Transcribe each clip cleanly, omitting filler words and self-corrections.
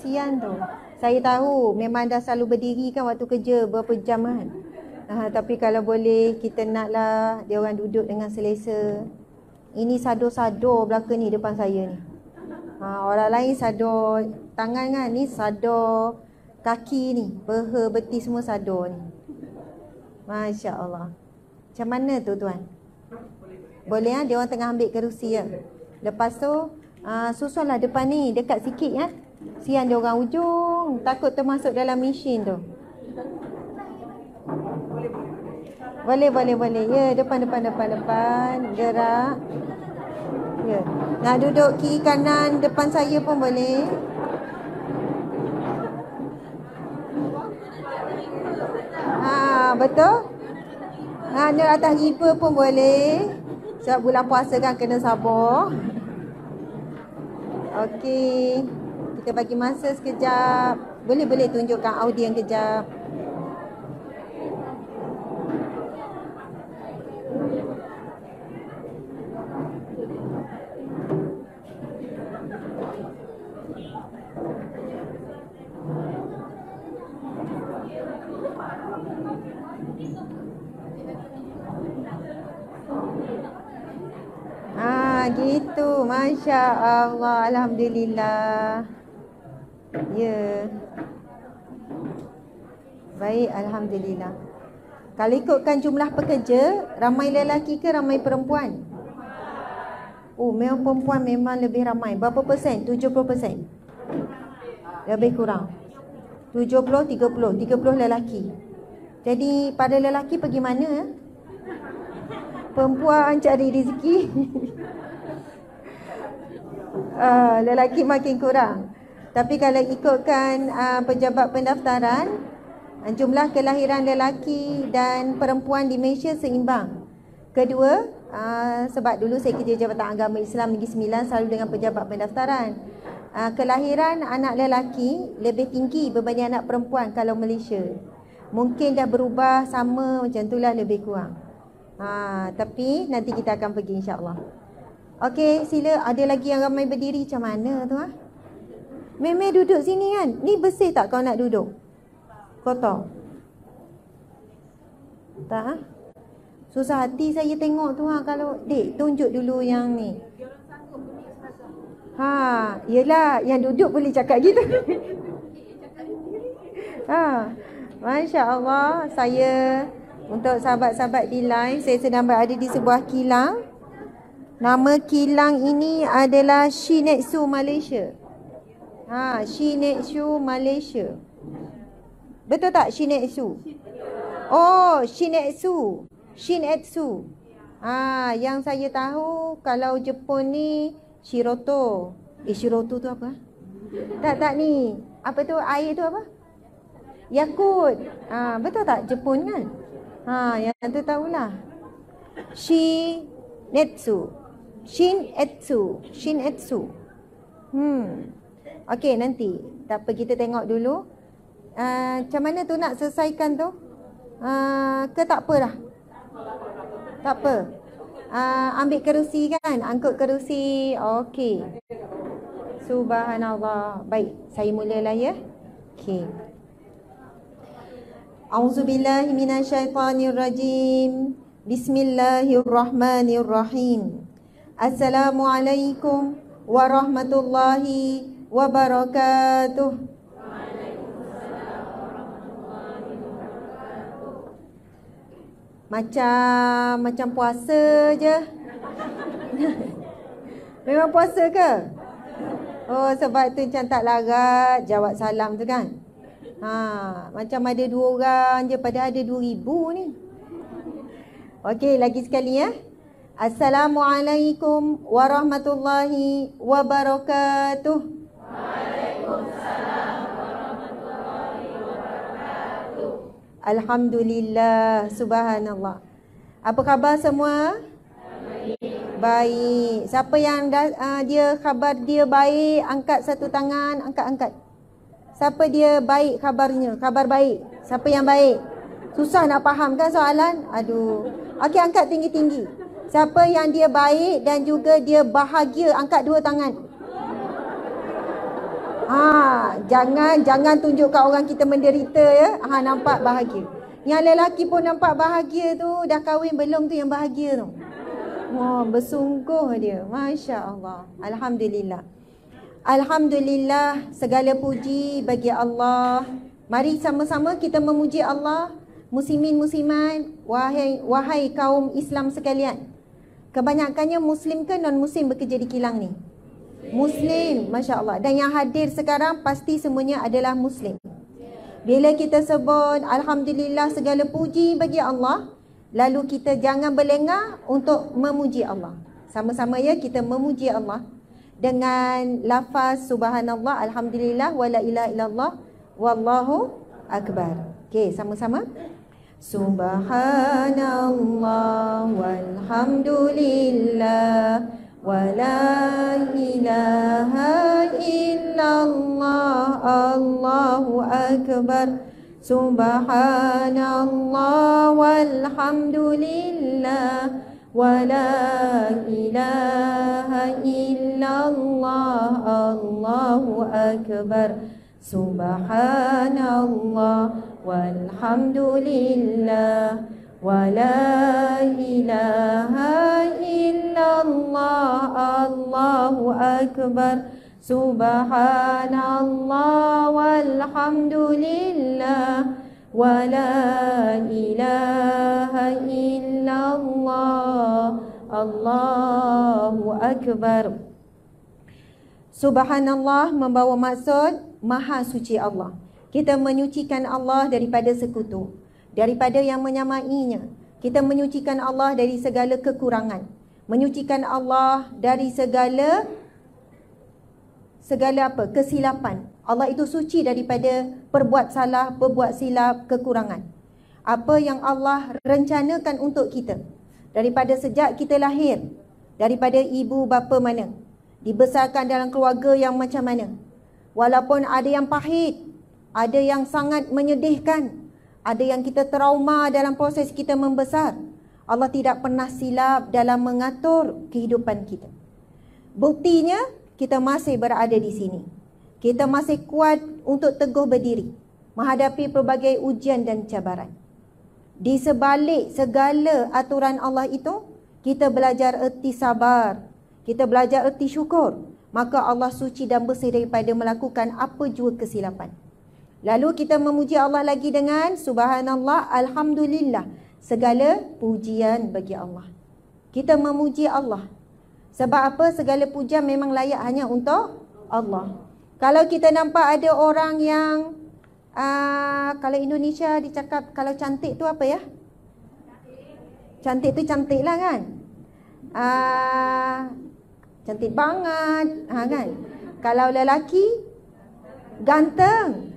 kesian tu. Saya tahu memang dah selalu berdiri kan waktu kerja berapa jam kan. Tapi kalau boleh kita naklah dia orang duduk dengan selesa. Ini sador-sador belakang ni depan saya ni. Orang lain sador tangan kan, ni sador kaki ni, peha, betis semua sador ni. Masya Allah. Macam mana tu tuan? Boleh dia orang tengah ambil kerusi ya. Lepas tu susunlah depan ni, dekat sikit ya. Sian dia orang ujung, takut termasuk dalam mesin tu. Boleh. Ya, depan. Gerak. Ya. Nak duduk kiri kanan depan saya pun boleh. Betul? Ni atas riba pun boleh. Sebab bulan puasa kan kena sabar. Okey. Kita bagi masa sekejap. Boleh tunjukkan audien kejap. Gitu. Masya Allah. Alhamdulillah. Ya. Baik, alhamdulillah. Kalau ikutkan jumlah pekerja, ramai lelaki ke ramai perempuan? Memang perempuan memang lebih ramai. Berapa persen? 70%. Lebih kurang. 70, 30. 30 lelaki. Jadi pada lelaki pergi mana? Perempuan cari rezeki. Lelaki makin kurang. Tapi kalau ikutkan pejabat pendaftaran, jumlah kelahiran lelaki dan perempuan di Malaysia seimbang. Kedua, sebab dulu saya kerja Jabatan Agama Islam Negeri Sembilan selalu dengan pejabat pendaftaran. Kelahiran anak lelaki lebih tinggi berbanding anak perempuan kalau Malaysia. Mungkin dah berubah sama macam itulah lebih kurang. Tapi nanti kita akan pergi insya-Allah. Okey, sila. Ada lagi yang ramai berdiri macam mana tu Meme duduk sini kan. Ni bersih tak kau nak duduk? Kotor. Tak susah hati saya tengok tu kalau dek tunjuk dulu yang ni. Yelah yang duduk boleh cakap gitu. Masya Allah. Saya untuk sahabat-sahabat di live, saya sedang berada di sebuah kilang. Nama kilang ini adalah Shin-Etsu Malaysia. Shin-Etsu Malaysia. Betul tak Shin-Etsu? Shin-Etsu. Shin-Etsu. Yang saya tahu kalau Jepun ni Shiroto. Shiroto tu apa? Tak ni. Apa tu air tu apa? Yakult. Betul tak Jepun kan? Yang tu tahulah. Shin-Etsu. Shin-Etsu. Okey, nanti. Tak apa, kita tengok dulu. Macam mana tu nak selesaikan tu? Ke tak apa dah? Tak apa. Ambil kerusi kan? Angkut kerusi. Okey. Subhanallah. Baik, saya mulalah ya. Okey. Auzubillahi minasyaitanirrajim. Bismillahirrahmanirrahim. Assalamualaikum warahmatullahi wabarakatuh. Macam puasa je. Memang puasa ke? Sebab tu macam tak larat jawab salam tu kan. Macam ada 2 orang je padahal ada 2,000 ni. Okey, lagi sekali ya. Assalamualaikum warahmatullahi wabarakatuh. Waalaikumsalam warahmatullahi wabarakatuh. Alhamdulillah, subhanallah. Apa khabar semua? Baik. Siapa yang dia khabar dia baik, angkat satu tangan, angkat. Siapa dia baik khabarnya? Khabar baik. Siapa yang baik? Susah nak faham kan soalan? Aduh. Okey, angkat tinggi-tinggi. Siapa yang dia baik dan juga dia bahagia, angkat 2 tangan. Jangan tunjuk kat orang kita menderita ya. Nampak bahagia. Yang lelaki pun nampak bahagia tu, dah kahwin belum tu yang bahagia tu. Wah, bersungguh dia. Masya Allah. Alhamdulillah. Alhamdulillah, segala puji bagi Allah. Mari sama-sama kita memuji Allah. Muslimin muslimat, wahai kaum Islam sekalian. Kebanyakannya Muslim ke non-Muslim bekerja di kilang ni? Muslim, Masya Allah. Dan yang hadir sekarang pasti semuanya adalah Muslim. Bila kita sebut Alhamdulillah segala puji bagi Allah, lalu kita jangan berlengah untuk memuji Allah. Sama-sama ya, kita memuji Allah dengan lafaz Subhanallah, Alhamdulillah, Wala ilaha illallah, Wallahu Akbar. Okey, sama-sama. Subhanallah walhamdulillah wala ilaha illallah, Allahu Akbar. Subhanallah walhamdulillah wala ilaha illallah, Allahu Akbar. Subhanallah walhamdulillah wala ilaha illallah, Allahu Akbar. Subhanallah walhamdulillah wala ilaha illallah, Allahu Akbar. Subhanallah membawa maksud Maha suci Allah. Kita menyucikan Allah daripada sekutu, daripada yang menyamainya. Kita menyucikan Allah dari segala kekurangan, menyucikan Allah dari segala apa? Kesilapan. Allah itu suci daripada perbuat salah, berbuat silap, kekurangan. Apa yang Allah rencanakan untuk kita daripada sejak kita lahir, daripada ibu bapa mana, dibesarkan dalam keluarga yang macam mana. Walaupun ada yang pahit, ada yang sangat menyedihkan, ada yang kita trauma dalam proses kita membesar, Allah tidak pernah silap dalam mengatur kehidupan kita. Buktinya, kita masih berada di sini. Kita masih kuat untuk teguh berdiri menghadapi pelbagai ujian dan cabaran. Di sebalik segala aturan Allah itu, kita belajar erti sabar, kita belajar erti syukur. Maka Allah suci dan bersih daripada melakukan apa jua kesilapan. Lalu kita memuji Allah lagi dengan Subhanallah, Alhamdulillah. Segala pujian bagi Allah. Kita memuji Allah. Sebab apa? Segala pujian memang layak hanya untuk Allah. Kalau kita nampak ada orang yang kalau Indonesia dicakap, kalau cantik tu apa ya? Cantik tu cantik lah kan? Cantik banget, kan? Kalau lelaki, ganteng.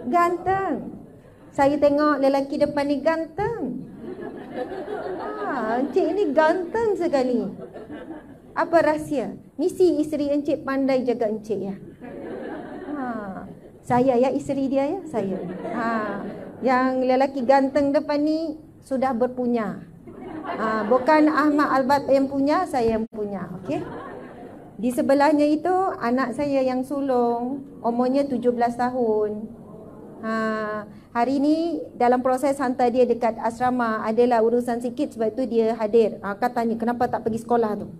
Ganteng. Saya tengok lelaki depan ni ganteng. Encik ni ganteng sekali. Apa rahsia? Mesti isteri encik pandai jaga encik ya. Saya ya, isteri dia ya, saya. Yang lelaki ganteng depan ni sudah berpunya. Bukan Ahmad Albat yang punya, saya yang punya. Okey. Di sebelahnya itu anak saya yang sulung, umurnya 17 tahun. Hari ni dalam proses hantar dia dekat asrama, adalah urusan sikit sebab tu dia hadir. Katanya kenapa tak pergi sekolah tu.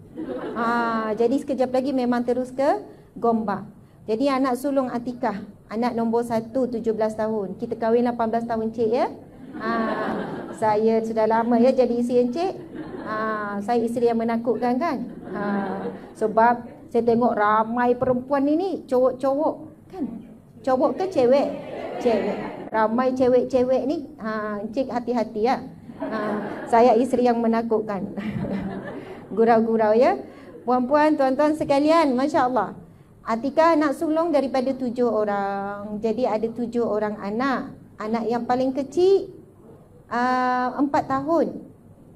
Jadi sekejap lagi memang terus ke Gombak. Jadi anak sulung Atikah, anak nombor 1, 17 tahun. Kita kahwin 18 tahun cik ya. Saya sudah lama ya jadi isteri encik. Saya isteri yang menakutkan kan. Sebab saya tengok ramai perempuan ini, cowok-cowok kan. Cowok ke cewek? Cewek. Ramai cewek-cewek ni. Encik hati-hati ya. Saya isteri yang menakutkan. Gurau-gurau ya. Puan-puan, tuan-tuan sekalian, Masya Allah. Atikah anak sulung daripada 7 orang. Jadi ada 7 orang anak. Anak yang paling kecil 4 tahun.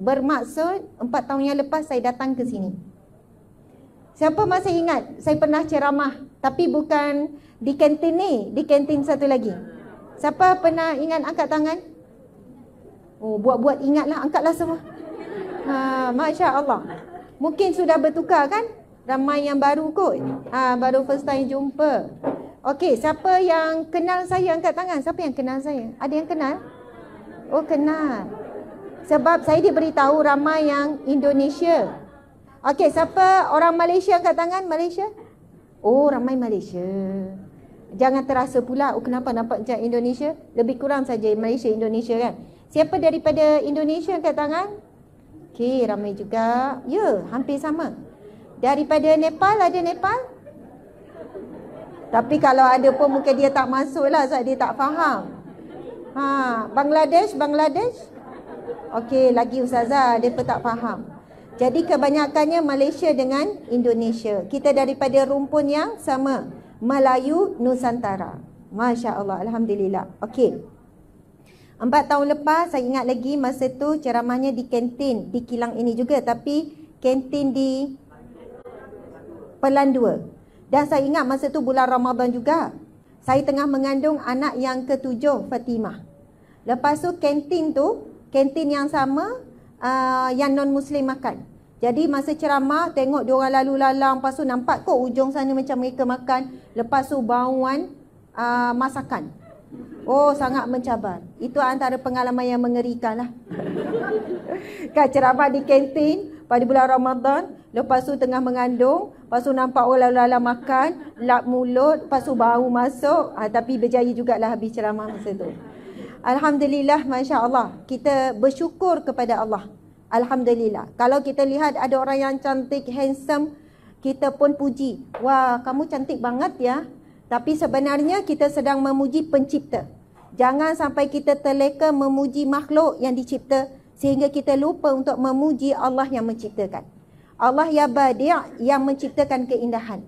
Bermaksud 4 tahun yang lepas saya datang ke sini. Siapa masih ingat saya pernah ceramah, tapi bukan di kantin ni, di kantin satu lagi. Siapa pernah ingat, angkat tangan? Oh, buat-buat ingatlah, angkatlah semua. Masya Allah. Mungkin sudah bertukar kan? Ramai yang baru kot. Baru first time jumpa. Okey, siapa yang kenal saya angkat tangan? Siapa yang kenal saya? Ada yang kenal? Oh, kenal. Sebab saya diberitahu ramai yang Indonesia. Okey, siapa orang Malaysia angkat tangan? Malaysia? Oh, ramai Malaysia. Jangan terasa pula, oh kenapa nampak macam Indonesia? Lebih kurang saja Malaysia, Indonesia kan. Siapa daripada Indonesia angkat tangan? Okey, ramai juga. Ya, hampir sama. Daripada Nepal, ada Nepal? Tapi kalau ada pun mungkin dia tak masuk lah sebab dia tak faham. Bangladesh? Okey, lagi Ustazah, dia pun tak faham. Jadi kebanyakannya Malaysia dengan Indonesia. Kita daripada rumpun yang sama, Melayu Nusantara. Masya Allah, Alhamdulillah. Okey. 4 tahun lepas, saya ingat lagi masa tu ceramahnya di kantin di kilang ini juga, tapi kantin di Pelan 2. Dan saya ingat masa tu bulan Ramadan juga. Saya tengah mengandung anak yang ke-7, Fatimah. Lepas tu kantin yang sama yang non-Muslim makan. Jadi masa ceramah tengok diorang lalu lalang, lepas tu nampak kok ujung sana macam mereka makan. Lepas tu bauan masakan. Oh, sangat mencabar. Itu antara pengalaman yang mengerikan lah. Kan ceramah di kantin pada bulan Ramadan, lepas tu tengah mengandung, lepas tu nampak orang lalu-lalang makan, lap mulut, lepas tu bau masuk. Tapi berjaya jugalah habis ceramah masa tu. Alhamdulillah, Masya Allah. Kita bersyukur kepada Allah. Alhamdulillah. Kalau kita lihat ada orang yang cantik, handsome, kita pun puji. Wah, kamu cantik banget ya. Tapi sebenarnya kita sedang memuji pencipta. Jangan sampai kita terleka memuji makhluk yang dicipta sehingga kita lupa untuk memuji Allah yang menciptakan. Allah ya badi' yang menciptakan keindahan.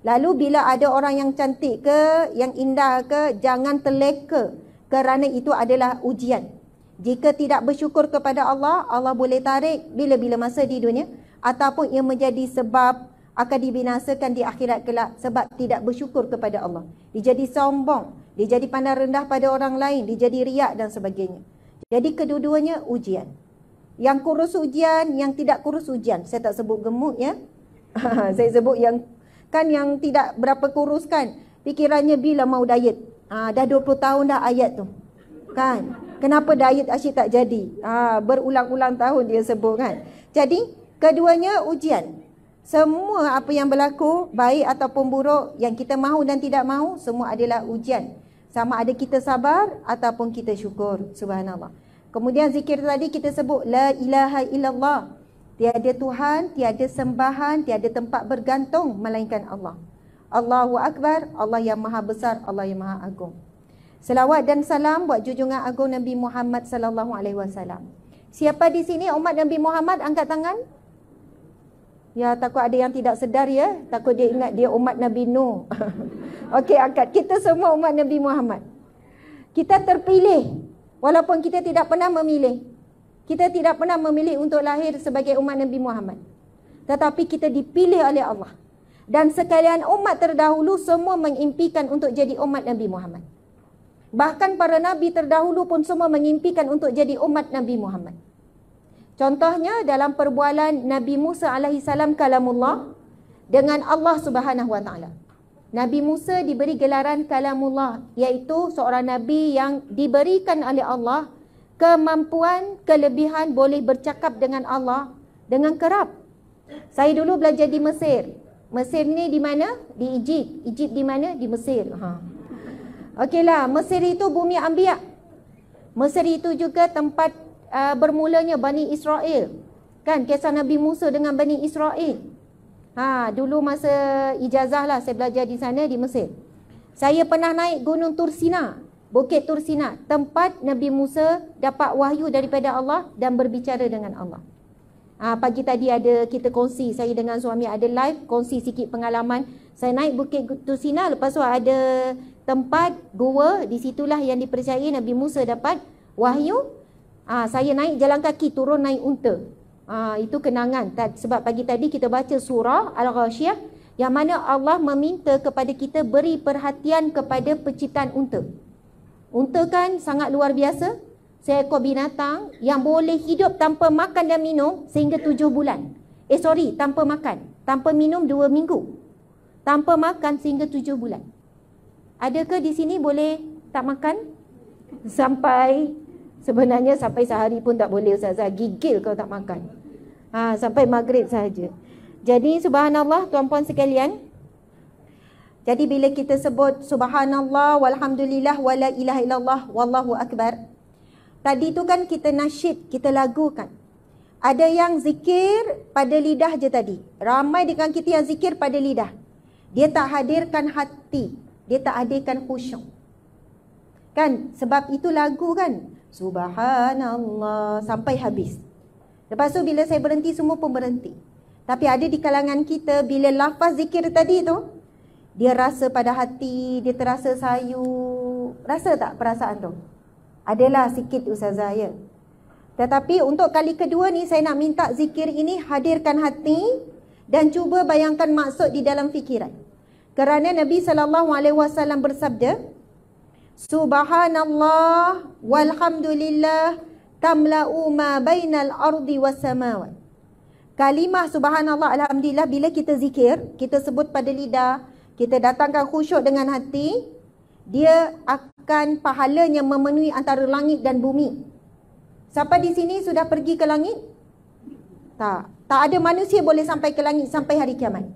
Lalu bila ada orang yang cantik ke, yang indah ke, jangan terleka kerana itu adalah ujian. Jika tidak bersyukur kepada Allah, Allah boleh tarik bila-bila masa di dunia, ataupun ia menjadi sebab akan dibinasakan di akhirat kelak sebab tidak bersyukur kepada Allah. Dia jadi sombong, dia jadi pandang rendah pada orang lain, dia jadi riak dan sebagainya. Jadi kedua-duanya ujian. Yang kurus ujian, yang tidak kurus ujian. Saya tak sebut gemuk ya. Saya sebut yang tidak berapa kurus kan. Fikirannya bila mau diet. Dah 20 tahun dah ayat tu. Kan? Kenapa diet asyik tak jadi? Berulang-ulang tahun dia sebut kan. Jadi keduanya ujian. Semua apa yang berlaku, baik ataupun buruk, yang kita mahu dan tidak mahu, semua adalah ujian. Sama ada kita sabar ataupun kita syukur. Subhanallah. Kemudian zikir tadi kita sebut la ilaha illallah. Tiada Tuhan, tiada sembahan, tiada tempat bergantung melainkan Allah. Allahu Akbar, Allah yang maha besar, Allah yang maha agung. Selawat dan salam buat junjungan agung Nabi Muhammad sallallahu alaihi wasallam. Siapa di sini umat Nabi Muhammad angkat tangan? Ya, takut ada yang tidak sedar ya. Takut dia ingat dia umat Nabi Nuh. Okey, angkat. Kita semua umat Nabi Muhammad. Kita terpilih. Walaupun kita tidak pernah memilih. Kita tidak pernah memilih untuk lahir sebagai umat Nabi Muhammad. Tetapi kita dipilih oleh Allah. Dan sekalian umat terdahulu semua mengimpikan untuk jadi umat Nabi Muhammad. Bahkan para Nabi terdahulu pun semua mengimpikan untuk jadi umat Nabi Muhammad. Contohnya dalam perbualan Nabi Musa alaihi salam kalamullah dengan Allah Subhanahu wa taala. Nabi Musa diberi gelaran kalamullah, iaitu seorang nabi yang diberikan oleh Allah kemampuan, kelebihan boleh bercakap dengan Allah dengan kerap. Saya dulu belajar di Mesir. Mesir ni di mana? Di Egypt. Egypt di mana? Di Mesir. Okeylah, Mesir itu bumi Anbiya. Mesir itu juga tempat bermulanya Bani Israel. Kan kisah Nabi Musa dengan Bani Israel. Dulu masa ijazah lah saya belajar di sana di Mesir. Saya pernah naik Gunung Tursina, Bukit Tursina, tempat Nabi Musa dapat wahyu daripada Allah dan berbicara dengan Allah. Pagi tadi ada kita kongsi, saya dengan suami ada live kongsi sikit pengalaman. Saya naik Bukit Tursina, lepas tu ada tempat gua, di situlah yang dipercayai Nabi Musa dapat wahyu. Saya naik jalan kaki, turun naik unta. Itu kenangan. Sebab pagi tadi kita baca surah Al-Ghasyiyah yang mana Allah meminta kepada kita beri perhatian kepada penciptaan unta. Unta kan sangat luar biasa. Seekor binatang yang boleh hidup tanpa makan dan minum sehingga 7 bulan. Tanpa makan. Tanpa minum 2 minggu. Tanpa makan sehingga 7 bulan. Adakah di sini boleh tak makan? Sebenarnya sampai sehari pun tak boleh Ustazah. Gigil kalau tak makan. Sampai maghrib sahaja. Jadi subhanallah tuan-puan sekalian. Jadi bila kita sebut subhanallah walhamdulillah wala ilaha illallah wallahu akbar. Tadi tu kan kita nasyid, kita lagukan. Ada yang zikir pada lidah je tadi. Ramai dengan kita yang zikir pada lidah. Dia tak hadirkan hati. Dia tak hadirkan khusyuk. Kan? Sebab itu lagu kan? Subhanallah sampai habis. Lepas tu bila saya berhenti, semua pun berhenti. Tapi ada di kalangan kita, bila lafaz zikir tadi tu, dia rasa pada hati, dia terasa sayu. Rasa tak perasaan tu? Adalah sikit Ustazah ya. Tetapi untuk kali kedua ni, saya nak minta zikir ini hadirkan hati dan cuba bayangkan maksud di dalam fikiran. Kerana Nabi SAW bersabda, Subhanallah walhamdulillah tamla'u ma bainal ardi was samawat. Kalimah subhanallah alhamdulillah bila kita zikir, kita sebut pada lidah, kita datangkan khusyuk dengan hati, dia akan pahalanya memenuhi antara langit dan bumi. Siapa di sini sudah pergi ke langit? Tak. Tak ada manusia boleh sampai ke langit sampai hari kiamat.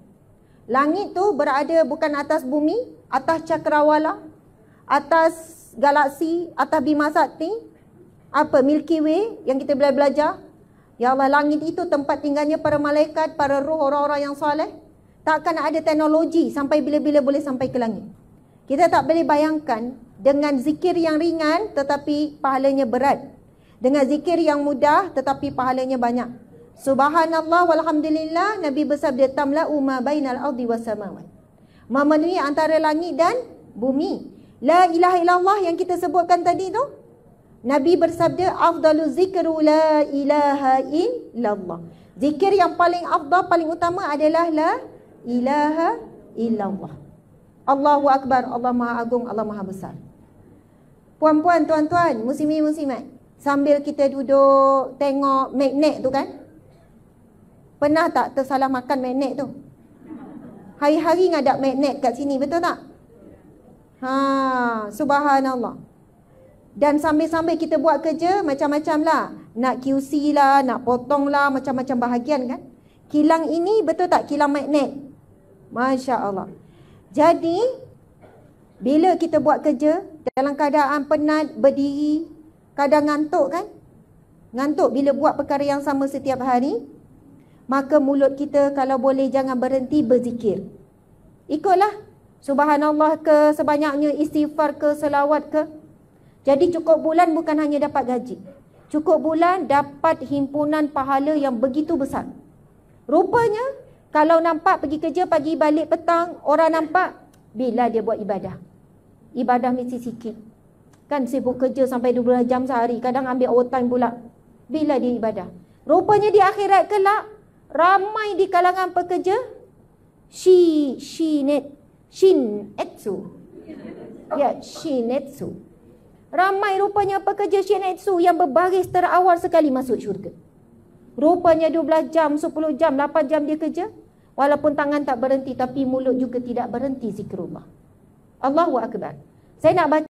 Langit tu berada bukan atas bumi, atas cakrawala, atas galaksi, atas Bima Sakti, Milky Way yang kita belajar. Ya Allah, langit itu tempat tinggalnya para malaikat, para roh, orang-orang yang soleh. Takkan ada teknologi sampai bila-bila boleh sampai ke langit. Kita tak boleh bayangkan dengan zikir yang ringan tetapi pahalanya berat. Dengan zikir yang mudah tetapi pahalanya banyak. Subhanallah walhamdulillah, Nabi bersabda tamla'u ma bainal ardi was samawat. Memenuhi antara langit dan bumi. La ilaha illallah yang kita sebutkan tadi tu, Nabi bersabda afdalu zikru la ilaha illallah. Zikir yang paling afdal, paling utama adalah la ilaha illallah. Allahu akbar, Allah Maha Agung, Allah Maha Besar. Puan-puan, tuan-tuan, muslimin muslimat, sambil kita duduk tengok magnet tu kan, pernah tak tersalah makan magnet tu? Hari-hari ngadak magnet kat sini, betul tak? Subhanallah. Dan sambil-sambil kita buat kerja macam-macam lah. Nak QC lah, nak potong lah, macam-macam bahagian kan. Kilang ini betul tak kilang magnet? Masya Allah. Jadi bila kita buat kerja dalam keadaan penat, berdiri, kadang ngantuk kan. Ngantuk bila buat perkara yang sama setiap hari. Maka mulut kita kalau boleh jangan berhenti berzikir. Ikutlah. Subhanallah ke, sebanyaknya istighfar ke, selawat ke. Jadi cukup bulan bukan hanya dapat gaji. Cukup bulan dapat himpunan pahala yang begitu besar. Rupanya kalau nampak pergi kerja pagi balik petang, orang nampak bila dia buat ibadah. Ibadah mesti sikit. Kan sibuk kerja sampai 12 jam sehari. Kadang ambil overtime pula. Bila dia ibadah. Rupanya di akhirat kelak, ramai di kalangan pekerja Shinetsu. Ya, Shinetsu. Ramai rupanya pekerja Shinetsu yang berbaris terawal sekali masuk syurga. Rupanya 12 jam, 10 jam, 8 jam dia kerja. Walaupun tangan tak berhenti tapi mulut juga tidak berhenti zikrullah. Allahu Akbar. Saya nak baca